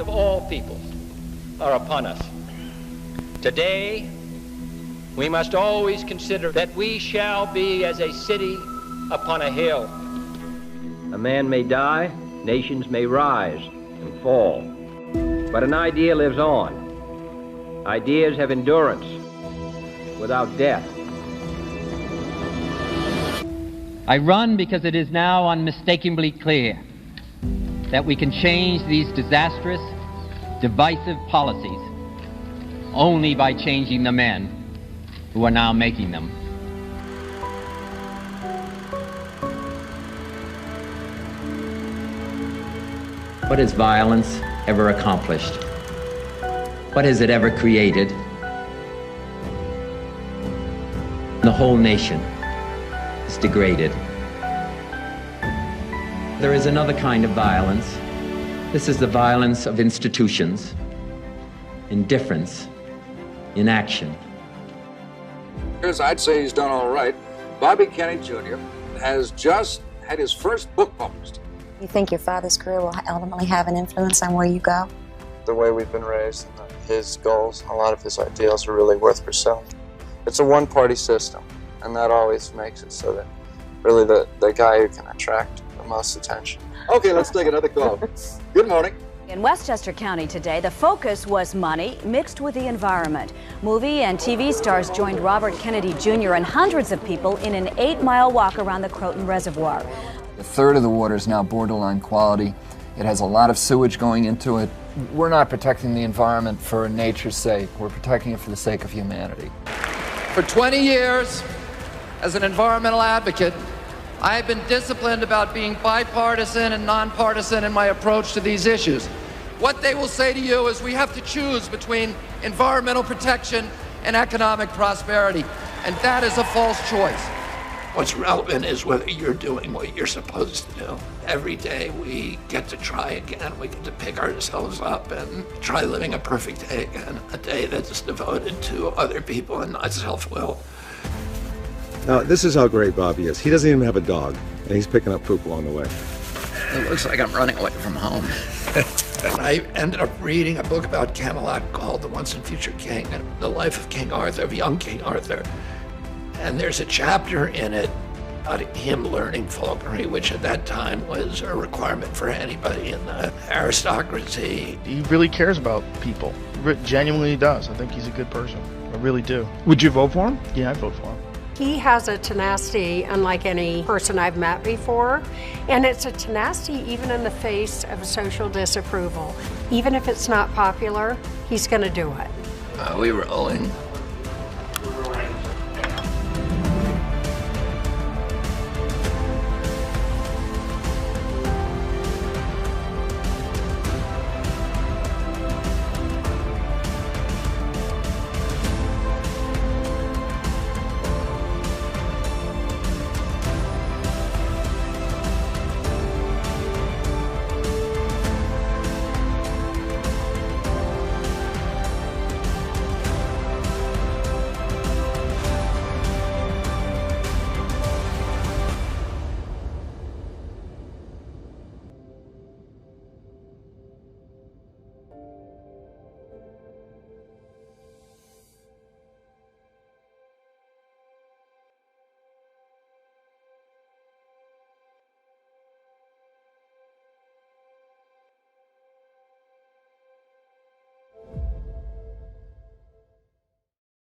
of all peoples are upon us. Today, we must always consider that we shall be as a city upon a hill. A man may die, nations may rise and fall, but an idea lives on. Ideas have endurance without death. I run because it is now unmistakably clear that we can change these disastrous, divisive policies only by changing the men who are now making them. What has violence ever accomplished? What has it ever created? The whole nation is degraded. There is another kind of violence. This is the violence of institutions, indifference, inaction. I'd say he's done all right. Bobby Kennedy Jr. has just had his first book published. You think your father's career will ultimately have an influence on where you go? The way we've been raised, his goals, a lot of his ideals are really worth pursuing. It's a one-party system, and that always makes it so that really the guy who can attract the most attention. Okay, let's take another call. Good morning. In Westchester County today, the focus was money mixed with the environment. Movie and TV stars joined Robert Kennedy Jr. and hundreds of people in an 8-mile walk around the Croton Reservoir. A third of the water is now borderline quality. It has a lot of sewage going into it. We're not protecting the environment for nature's sake. We're protecting it for the sake of humanity. For 20 years, as an environmental advocate, I have been disciplined about being bipartisan and nonpartisan in my approach to these issues. What they will say to you is we have to choose between environmental protection and economic prosperity, and that is a false choice. What's relevant is whether you're doing what you're supposed to do. Every day we get to try again. We get to pick ourselves up and try living a perfect day again, a day that's devoted to other people and not self-will. Now, this is how great Bobby is. He doesn't even have a dog, and he's picking up poop along the way. It looks like I'm running away from home. I ended up reading a book about Camelot called The Once and Future King, and the life of King Arthur, of young King Arthur. And there's a chapter in it about him learning falconry, which at that time was a requirement for anybody in the aristocracy. He really cares about people. He genuinely does. I think he's a good person. I really do. Would you vote for him? Yeah, I'd vote for him. He has a tenacity unlike any person I've met before, and it's a tenacity even in the face of social disapproval. Even if it's not popular, he's going to do it. We were owing